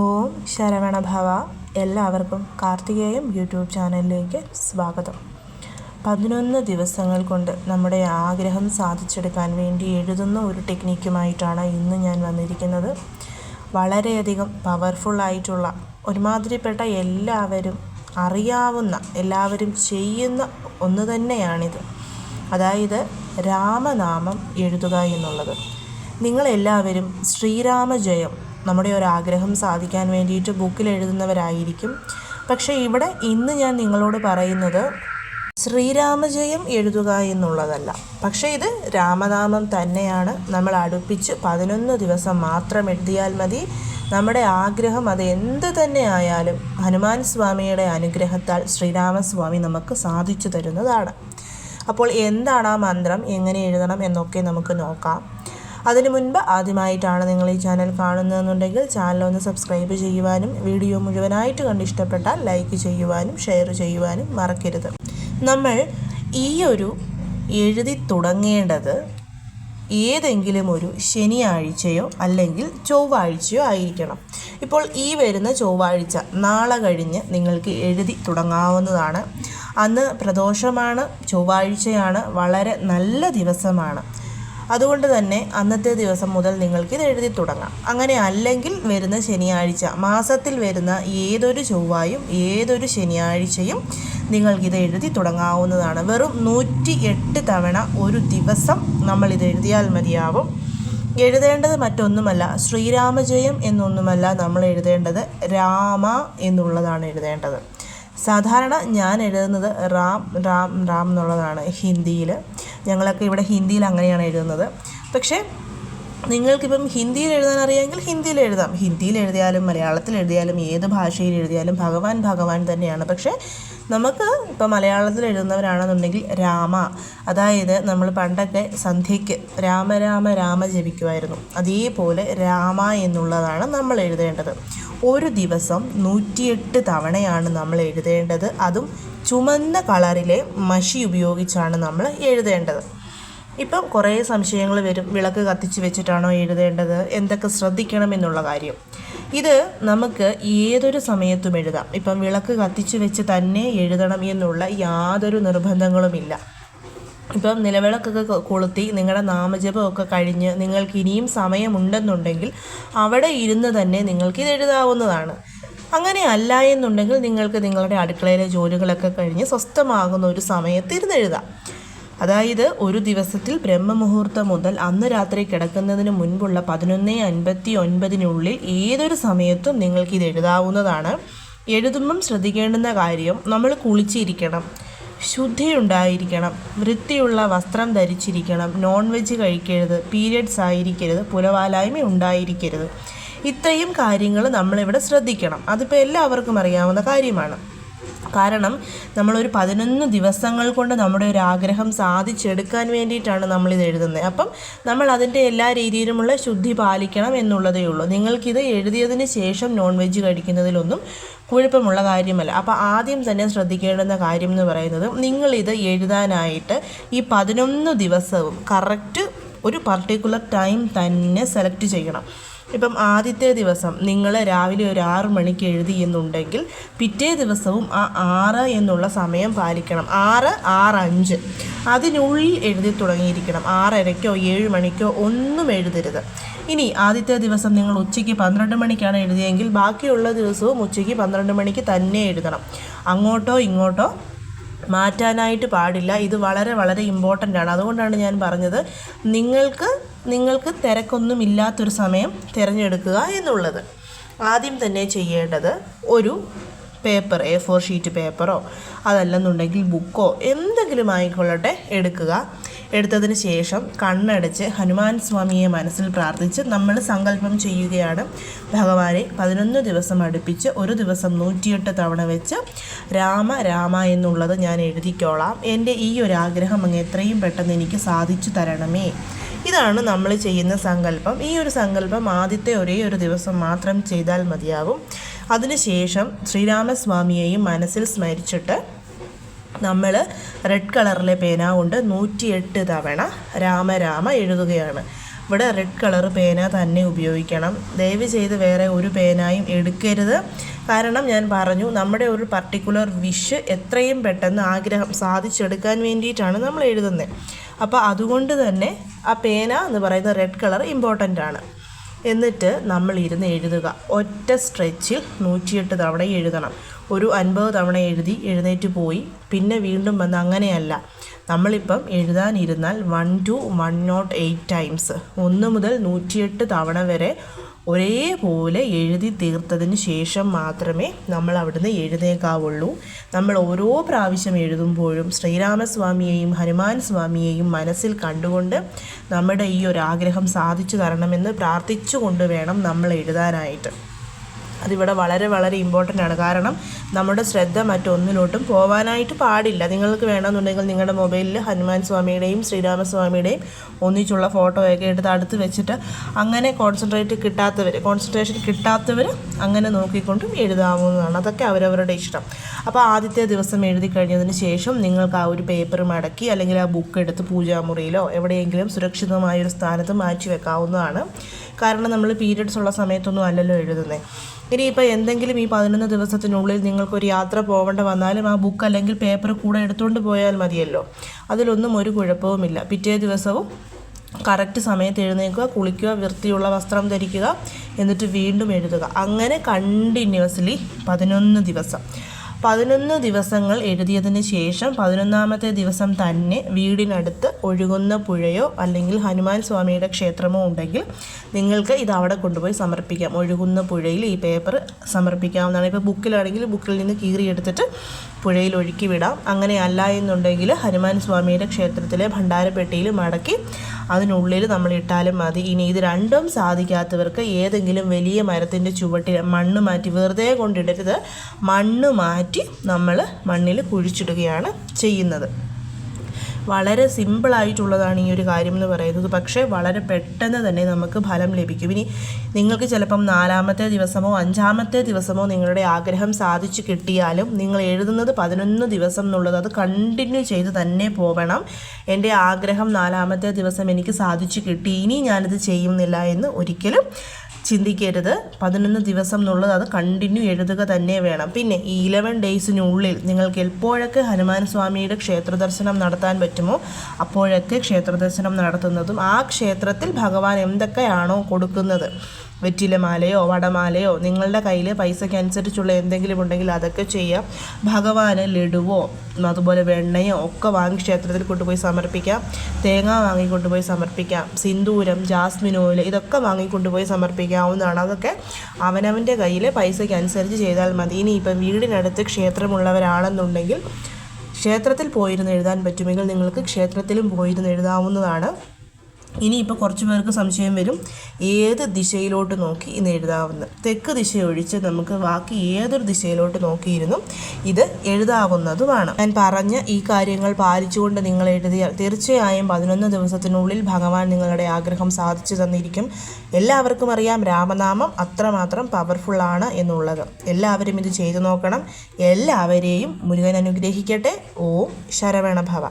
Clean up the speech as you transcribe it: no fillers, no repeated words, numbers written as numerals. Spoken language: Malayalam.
ഓം ശരവണഭവ. എല്ലാവർക്കും കാർത്തികേയം യൂട്യൂബ് ചാനലിലേക്ക് സ്വാഗതം. 11 ദിവസങ്ങൾ കൊണ്ട് നമ്മുടെ ആഗ്രഹം സാധിച്ചെടുക്കാൻ വേണ്ടി എഴുതുന്ന ഒരു ടെക്നിക്കുമായിട്ടാണ് ഇന്ന് ഞാൻ വന്നിരിക്കുന്നത്. വളരെയധികം പവർഫുള്ളായിട്ടുള്ള, ഒരുമാതിരിപ്പെട്ട എല്ലാവരും അറിയാവുന്ന, എല്ലാവരും ചെയ്യുന്ന ഒന്ന് തന്നെയാണിത്. അതായത് രാമനാമം എഴുതുക എന്നുള്ളത്. നിങ്ങളെല്ലാവരും ശ്രീരാമജയം, നമ്മുടെ ഒരാഗ്രഹം സാധിക്കാൻ വേണ്ടിയിട്ട് ബുക്കിൽ എഴുതുന്നവരായിരിക്കും. പക്ഷേ ഇവിടെ ഇന്ന് ഞാൻ നിങ്ങളോട് പറയുന്നത് ശ്രീരാമജയം എഴുതുക എന്നുള്ളതല്ല. പക്ഷേ ഇത് രാമനാമം തന്നെയാണ്. നമ്മൾ അടുപ്പിച്ച് 11 ദിവസം മാത്രം എഴുതിയാൽ മതി. നമ്മുടെ ആഗ്രഹം അത് എന്ത് തന്നെ ആയാലും ഹനുമാൻ സ്വാമിയുടെ അനുഗ്രഹത്താൽ ശ്രീരാമസ്വാമി നമുക്ക് സാധിച്ചു തരുന്നതാണ്. അപ്പോൾ എന്താണ് ആ മന്ത്രം, എങ്ങനെ എഴുതണം എന്നൊക്കെ നമുക്ക് നോക്കാം. അതിനു മുൻപ് ആദ്യമായിട്ടാണ് നിങ്ങൾ ഈ ചാനൽ കാണുന്നതെന്നുണ്ടെങ്കിൽ ചാനൽ ഒന്ന് സബ്സ്ക്രൈബ് ചെയ്യുവാനും വീഡിയോ മുഴുവനായിട്ട് കണ്ടിഷ്ടപ്പെട്ടാൽ ലൈക്ക് ചെയ്യുവാനും ഷെയർ ചെയ്യുവാനും മറക്കരുത്. നമ്മൾ ഈ ഒരു എഴുതി തുടങ്ങേണ്ടത് ഏതെങ്കിലും ഒരു ശനിയാഴ്ചയോ അല്ലെങ്കിൽ ചൊവ്വാഴ്ചയോ ആയിരിക്കണം. ഇപ്പോൾ ഈ വരുന്ന ചൊവ്വാഴ്ച, നാളെ കഴിഞ്ഞ് നിങ്ങൾക്ക് എഴുതി തുടങ്ങാവുന്നതാണ്. അന്ന് പ്രദോഷമാണ്, ചൊവ്വാഴ്ചയാണ്, വളരെ നല്ല ദിവസമാണ്. അതുകൊണ്ട് തന്നെ അന്നത്തെ ദിവസം മുതൽ നിങ്ങൾക്കിത് എഴുതി തുടങ്ങാം. അങ്ങനെ അല്ലെങ്കിൽ വരുന്ന ശനിയാഴ്ച, മാസത്തിൽ വരുന്ന ഏതൊരു ചൊവ്വായും ഏതൊരു ശനിയാഴ്ചയും നിങ്ങൾക്കിത് എഴുതി തുടങ്ങാവുന്നതാണ്. വെറും 108 തവണ ഒരു ദിവസം നമ്മളിത് എഴുതിയാൽ മതിയാവും. എഴുതേണ്ടത് മറ്റൊന്നുമല്ല, ശ്രീരാമജയം എന്നൊന്നുമല്ല നമ്മൾ എഴുതേണ്ടത്, രാമ എന്നുള്ളതാണ് എഴുതേണ്ടത്. സാധാരണ ഞാൻ എഴുതുന്നത് റാം റാം റാം എന്നുള്ളതാണ് ഹിന്ദിയിൽ. ഞങ്ങളൊക്കെ ഇവിടെ ഹിന്ദിയിൽ അങ്ങനെയാണ് എഴുതുന്നത്. പക്ഷേ നിങ്ങൾക്കിപ്പം ഹിന്ദിയിൽ എഴുതാൻ അറിയാമെങ്കിൽ ഹിന്ദിയിൽ എഴുതാം. ഹിന്ദിയിൽ എഴുതിയാലും മലയാളത്തിൽ എഴുതിയാലും ഏത് ഭാഷയിൽ എഴുതിയാലും ഭഗവാൻ ഭഗവാൻ തന്നെയാണ്. പക്ഷേ നമുക്ക് ഇപ്പോൾ മലയാളത്തിൽ എഴുതുന്നവരാണെന്നുണ്ടെങ്കിൽ രാമ, അതായത് നമ്മൾ പണ്ടൊക്കെ സന്ധ്യയ്ക്ക് രാമ രാമ രാമ ജപിക്കുമായിരുന്നു. അതേപോലെ രാമ എന്നുള്ളതാണ് നമ്മൾ എഴുതേണ്ടത്. ഒരു ദിവസം 108 തവണയാണ് നമ്മൾ എഴുതേണ്ടത്. അതും ചുമന്ന കളറിലെ മഷി ഉപയോഗിച്ചാണ് നമ്മൾ എഴുതേണ്ടത്. ഇപ്പം കുറേ സംശയങ്ങൾ വരും, വിളക്ക് കത്തിച്ച് വെച്ചിട്ടാണോ എഴുതേണ്ടത്, എന്തൊക്കെ ശ്രദ്ധിക്കണം എന്നുള്ള കാര്യം. ഇത് നമുക്ക് ഏതൊരു സമയത്തും എഴുതാം. ഇപ്പം വിളക്ക് കത്തിച്ച് വെച്ച് തന്നെ എഴുതണം എന്നുള്ള യാതൊരു നിർബന്ധങ്ങളുമില്ല. ഇപ്പം നിലവിളക്കൊക്കെ കൊളുത്തി നിങ്ങളുടെ നാമജപമൊക്കെ കഴിഞ്ഞ് നിങ്ങൾക്ക് ഇനിയും സമയമുണ്ടെന്നുണ്ടെങ്കിൽ അവിടെ ഇരുന്ന് തന്നെ നിങ്ങൾക്കിത് എഴുതാവുന്നതാണ്. അങ്ങനെ അല്ല എന്നുണ്ടെങ്കിൽ നിങ്ങൾക്ക് നിങ്ങളുടെ അടുക്കളയിലെ ജോലികളൊക്കെ കഴിഞ്ഞ് സ്വസ്ഥമാകുന്ന ഒരു സമയത്ത് ഇരുന്നെഴുതാം. അതായത് ഒരു ദിവസത്തിൽ ബ്രഹ്മമുഹൂർത്തം മുതൽ അന്ന് രാത്രി കിടക്കുന്നതിന് മുൻപുള്ള 11:59 ഏതൊരു സമയത്തും നിങ്ങൾക്കിത് എഴുതാവുന്നതാണ്. എഴുതുമ്പം ശ്രദ്ധിക്കേണ്ടുന്ന കാര്യം, നമ്മൾ കുളിച്ചിരിക്കണം, ശുദ്ധിയുണ്ടായിരിക്കണം, വൃത്തിയുള്ള വസ്ത്രം ധരിച്ചിരിക്കണം, നോൺ വെജ് കഴിക്കരുത്, പീരിയഡ്സ് ആയിരിക്കരുത്, പുലവാലായ്മ ഉണ്ടായിരിക്കരുത്. ഇത്രയും കാര്യങ്ങൾ നമ്മളിവിടെ ശ്രദ്ധിക്കണം. അതിപ്പോൾ എല്ലാവർക്കും അറിയാവുന്ന കാര്യമാണ്. കാരണം നമ്മളൊരു 11 ദിവസങ്ങൾ കൊണ്ട് നമ്മുടെ ഒരു ആഗ്രഹം സാധിച്ചെടുക്കാൻ വേണ്ടിയിട്ടാണ് നമ്മളിത് എഴുതുന്നത്. അപ്പം നമ്മൾ അതിൻ്റെ എല്ലാ രീതിയിലുമുള്ള ശുദ്ധി പാലിക്കണം എന്നുള്ളതേ ഉള്ളൂ. നിങ്ങൾക്കിത് എഴുതിയതിന് ശേഷം നോൺ വെജ് കഴിക്കുന്നതിലൊന്നും കുഴപ്പമുള്ള കാര്യമല്ല. അപ്പോൾ ആദ്യം തന്നെ ശ്രദ്ധിക്കേണ്ടുന്ന കാര്യം എന്ന് പറയുന്നത്, നിങ്ങളിത് എഴുതാനായിട്ട് ഈ 11 ദിവസവും കറക്റ്റ് ഒരു പർട്ടിക്കുലർ ടൈം തന്നെ സെലക്ട് ചെയ്യണം. ഇപ്പം ആദ്യത്തെ ദിവസം നിങ്ങൾ രാവിലെ ഒരു 6 മണിക്ക് എഴുതി എന്നുണ്ടെങ്കിൽ പിറ്റേ ദിവസവും ആ 6 എന്നുള്ള സമയം പാലിക്കണം. 6:05 അതിനുള്ളിൽ എഴുതി തുടങ്ങിയിരിക്കണം. 6:30 7 മണിക്കോ ഒന്നും എഴുതരുത്. ഇനി ആദ്യത്തെ ദിവസം നിങ്ങൾ ഉച്ചയ്ക്ക് 12 മണിക്കാണ് എഴുതിയെങ്കിൽ ബാക്കിയുള്ള ദിവസവും ഉച്ചയ്ക്ക് 12 മണിക്ക് തന്നെ എഴുതണം. അങ്ങോട്ടോ ഇങ്ങോട്ടോ മാറ്റാനായിട്ട് പാടില്ല. ഇത് വളരെ വളരെ ഇമ്പോർട്ടൻ്റ് ആണ്. അതുകൊണ്ടാണ് ഞാൻ പറഞ്ഞത് നിങ്ങൾക്ക് തിരക്കൊന്നുമില്ലാത്തൊരു സമയം തിരഞ്ഞെടുക്കുക എന്നുള്ളത്. ആദ്യം തന്നെ ചെയ്യേണ്ടത് ഒരു പേപ്പർ, A4 ഷീറ്റ് പേപ്പറോ അതല്ലെന്നുണ്ടെങ്കിൽ ബുക്കോ എന്തെങ്കിലും ആയിക്കൊള്ളട്ടെ എടുക്കുക. എടുത്തതിന് ശേഷം കണ്ണടച്ച് ഹനുമാൻ സ്വാമിയെ മനസ്സിൽ പ്രാർത്ഥിച്ച് നമ്മൾ സങ്കല്പം ചെയ്യുകയാണ്, ഭഗവാനെ 11 ദിവസം അടുപ്പിച്ച് ഒരു ദിവസം 108 തവണ വെച്ച് രാമ രാമ എന്നുള്ളത് ഞാൻ എഴുതിക്കോളാം. എൻ്റെ ഈ ഒരു ആഗ്രഹം അങ്ങ് എത്രയും പെട്ടെന്ന് എനിക്ക് സാധിച്ചു തരണമേ. ഇതാണ് നമ്മൾ ചെയ്യുന്ന സങ്കല്പം. ഈ ഒരു സങ്കല്പം ആദ്യത്തെ ഒരേ ഒരു ദിവസം മാത്രം ചെയ്താൽ മതിയാവും. അതിനുശേഷം ശ്രീരാമസ്വാമിയെയും മനസ്സിൽ സ്മരിച്ചിട്ട് നമ്മൾ റെഡ് കളറിലെ പേന കൊണ്ട് 108 തവണ രാമ രാമ എഴുതുകയാണ്. ഇവിടെ റെഡ് കളർ പേന തന്നെ ഉപയോഗിക്കണം. ദയവ് ചെയ്ത് വേറെ ഒരു പേനയും എടുക്കരുത്. കാരണം ഞാൻ പറഞ്ഞു, നമ്മുടെ ഒരു പർട്ടിക്കുലർ വിഷ് എത്രയും പെട്ടെന്ന് ആഗ്രഹം സാധിച്ചെടുക്കാൻ വേണ്ടിയിട്ടാണ് നമ്മൾ എഴുതുന്നത്. അപ്പോൾ അതുകൊണ്ട് തന്നെ ആ പേന എന്ന് പറയുന്ന റെഡ് കളർ ഇമ്പോർട്ടൻ്റ് ആണ്. എന്നിട്ട് നമ്മൾ ഇരുന്ന് എഴുതുക. ഒറ്റ സ്ട്രെച്ചിൽ 108 തവണ എഴുതണം. ഒരു 50 തവണ എഴുതി എഴുന്നേറ്റ് പോയി പിന്നെ വീണ്ടും വന്ന് അങ്ങനെയല്ല. നമ്മളിപ്പം എഴുതാനിരുന്നാൽ 1 to 108 ടൈംസ് 1 മുതൽ 108 തവണ വരെ ഒരേപോലെ എഴുതി തീർത്തതിന് ശേഷം മാത്രമേ നമ്മൾ അവിടുന്ന് എഴുന്നേക്കാവുള്ളൂ. നമ്മൾ ഓരോ പ്രാവശ്യം എഴുതുമ്പോഴും ശ്രീരാമസ്വാമിയെയും ഹനുമാൻ സ്വാമിയെയും മനസ്സിൽ കണ്ടുകൊണ്ട് നമ്മുടെ ഈ ഒരു ആഗ്രഹം സാധിച്ചു തരണമെന്ന് പ്രാർത്ഥിച്ചുകൊണ്ട് വേണം നമ്മൾ എഴുതാനായിട്ട്. അതിവിടെ വളരെ വളരെ ഇമ്പോർട്ടൻ്റ് ആണ്. കാരണം നമ്മുടെ ശ്രദ്ധ മറ്റൊന്നിലോട്ടും പോകാനായിട്ട് പാടില്ല. നിങ്ങൾക്ക് വേണമെന്നുണ്ടെങ്കിൽ നിങ്ങളുടെ മൊബൈലിൽ ഹനുമാൻ സ്വാമിയുടെയും ശ്രീരാമസ്വാമിയുടെയും ഒന്നിച്ചുള്ള ഫോട്ടോയൊക്കെ എടുത്ത് അടുത്ത് വെച്ചിട്ട് അങ്ങനെ കോൺസെൻട്രേഷൻ കിട്ടാത്തവർ അങ്ങനെ നോക്കിക്കൊണ്ടും എഴുതാവുന്നതാണ്. അതൊക്കെ അവരവരുടെ ഇഷ്ടം. അപ്പോൾ ആദ്യത്തെ ദിവസം എഴുതി കഴിഞ്ഞതിന് ശേഷം നിങ്ങൾക്ക് ആ ഒരു പേപ്പർ മടക്കി അല്ലെങ്കിൽ ആ ബുക്ക് എടുത്ത് പൂജാമുറിയിലോ എവിടെയെങ്കിലും സുരക്ഷിതമായൊരു സ്ഥാനത്ത് മാറ്റി വെക്കാവുന്നതാണ്. കാരണം നമ്മൾ പീരിയഡ്സ് ഉള്ള സമയത്തൊന്നും അല്ലല്ലോ എഴുതുന്നത്. ഇനിയിപ്പോൾ എന്തെങ്കിലും ഈ 11 ദിവസത്തിനുള്ളിൽ നിങ്ങൾക്കൊരു യാത്ര പോകേണ്ട വന്നാലും ആ ബുക്ക് അല്ലെങ്കിൽ പേപ്പർ കൂടെ എടുത്തുകൊണ്ട് പോയാൽ മതിയല്ലോ. അതിലൊന്നും ഒരു കുഴപ്പവുമില്ല. പിറ്റേ ദിവസവും കറക്റ്റ് സമയത്ത് എഴുന്നേൽക്കുക, കുളിക്കുക, വൃത്തിയുള്ള വസ്ത്രം ധരിക്കുക, എന്നിട്ട് വീണ്ടും എഴുതുക. അങ്ങനെ കണ്ടിന്യൂസ്ലി 11 ദിവസങ്ങൾ എഴുതിയതിന് ശേഷം 11ാമത്തെ ദിവസം തന്നെ വീടിനടുത്ത് ഒഴുകുന്ന പുഴയോ അല്ലെങ്കിൽ ഹനുമാൻ സ്വാമിയുടെ ക്ഷേത്രമോ ഉണ്ടെങ്കിൽ നിങ്ങൾക്ക് ഇത് അവിടെ കൊണ്ടുപോയി സമർപ്പിക്കാം. ഒഴുകുന്ന പുഴയിൽ ഈ പേപ്പർ സമർപ്പിക്കാവുന്നതാണ്. ഇപ്പോൾ ബുക്കിലാണെങ്കിൽ ബുക്കിൽ നിന്ന് കീറിയെടുത്തിട്ട് പുഴയിൽ ഒഴുക്കി വിടാം. അങ്ങനെ അല്ല എന്നുണ്ടെങ്കിൽ ഹനുമാൻ സ്വാമിയുടെ ക്ഷേത്രത്തിലെ ഭണ്ഡാരപ്പെട്ടിയിൽ മടക്കി അതിനുള്ളിൽ നമ്മൾ ഇട്ടാലും മതി. ഇനി ഇത് രണ്ടും സാധിക്കാത്തവർക്ക് ഏതെങ്കിലും വലിയ മരത്തിൻ്റെ ചുവട്ടിൽ മണ്ണ് മാറ്റി, വെറുതെ കൊണ്ടിടരുത്, മണ്ണ് മാറ്റി നമ്മൾ മണ്ണിൽ കുഴിച്ചിടുകയാണ് ചെയ്യുന്നത്. വളരെ സിമ്പിളായിട്ടുള്ളതാണ് ഈ ഒരു കാര്യം എന്ന് പറയുന്നത്. പക്ഷേ വളരെ പെട്ടെന്ന് തന്നെ നമുക്ക് ഫലം ലഭിക്കും. ഇനി നിങ്ങൾക്ക് ചിലപ്പം 4ാമത്തെ ദിവസമോ 5ാമത്തെ ദിവസമോ നിങ്ങളുടെ ആഗ്രഹം സാധിച്ചു കിട്ടിയാലും നിങ്ങൾ എഴുതുന്നത് 11 ദിവസം എന്നുള്ളത് അത് കണ്ടിന്യൂ ചെയ്ത് തന്നെ പോകണം. എൻ്റെ ആഗ്രഹം 4ാമത്തെ ദിവസം എനിക്ക് സാധിച്ചു കിട്ടി, ഇനി ഞാനിത് ചെയ്യുന്നില്ല എന്ന് ഒരിക്കലും ചിന്തിക്കരുത്. 11 ദിവസം എന്നുള്ളത് അത് കണ്ടിന്യൂ എഴുതുക തന്നെ വേണം. പിന്നെ ഈ 11 ഡേയ്സിനുള്ളിൽ നിങ്ങൾക്ക് എപ്പോഴൊക്കെ ഹനുമാൻ സ്വാമിയുടെ ക്ഷേത്ര ദർശനം നടത്താൻ പറ്റുമോ അപ്പോഴൊക്കെ ക്ഷേത്ര ദർശനം നടത്തുന്നതും ആ ക്ഷേത്രത്തിൽ ഭഗവാൻ എന്തൊക്കെയാണോ കൊടുക്കുന്നത്, വെറ്റിലമാലയോ വടമാലയോ നിങ്ങളുടെ കയ്യിൽ പൈസയ്ക്കനുസരിച്ചുള്ള എന്തെങ്കിലും ഉണ്ടെങ്കിൽ അതൊക്കെ ചെയ്യാം. ഭഗവാന് ലഡുവോ അതുപോലെ വെണ്ണയോ ഒക്കെ വാങ്ങി ക്ഷേത്രത്തിൽ കൊണ്ടുപോയി സമർപ്പിക്കാം. തേങ്ങ വാങ്ങിക്കൊണ്ടുപോയി സമർപ്പിക്കാം. സിന്ദൂരം, ജാസ്മിൻ ഓയിൽ ഇതൊക്കെ വാങ്ങിക്കൊണ്ടുപോയി സമർപ്പിക്കാവുന്നതാണ്. അതൊക്കെ അവനവൻ്റെ കയ്യിൽ പൈസയ്ക്കനുസരിച്ച് ചെയ്താൽ മതി. ഇനിയിപ്പം വീടിനടുത്ത് ക്ഷേത്രമുള്ളവരാണെന്നുണ്ടെങ്കിൽ ക്ഷേത്രത്തിൽ പോയിരുന്ന് എഴുതാൻ പറ്റുമെങ്കിൽ നിങ്ങൾക്ക് ക്ഷേത്രത്തിലും പോയിരുന്ന് എഴുതാവുന്നതാണ്. ഇനിയിപ്പോൾ കുറച്ച് പേർക്ക് സംശയം വരും, ഏത് ദിശയിലോട്ട് നോക്കി ഇന്ന് എഴുതാവുന്നത്. തെക്ക് ദിശ ഒഴിച്ച് നമുക്ക് ബാക്കി ഏതൊരു ദിശയിലോട്ട് നോക്കിയിരുന്നു ഇത് എഴുതാവുന്നതുമാണ്. ഞാൻ പറഞ്ഞ ഈ കാര്യങ്ങൾ പാലിച്ചുകൊണ്ട് നിങ്ങൾ എഴുതിയാൽ തീർച്ചയായും 11 ദിവസത്തിനുള്ളിൽ ഭഗവാൻ നിങ്ങളുടെ ആഗ്രഹം സാധിച്ചു തന്നിരിക്കും. എല്ലാവർക്കും അറിയാം രാമനാമം അത്രമാത്രം പവർഫുള്ളാണ് എന്നുള്ളത്. എല്ലാവരും ഇത് ചെയ്തു നോക്കണം. എല്ലാവരെയും മുരുകൻ അനുഗ്രഹിക്കട്ടെ. ഓം ശരവണ ഭവ.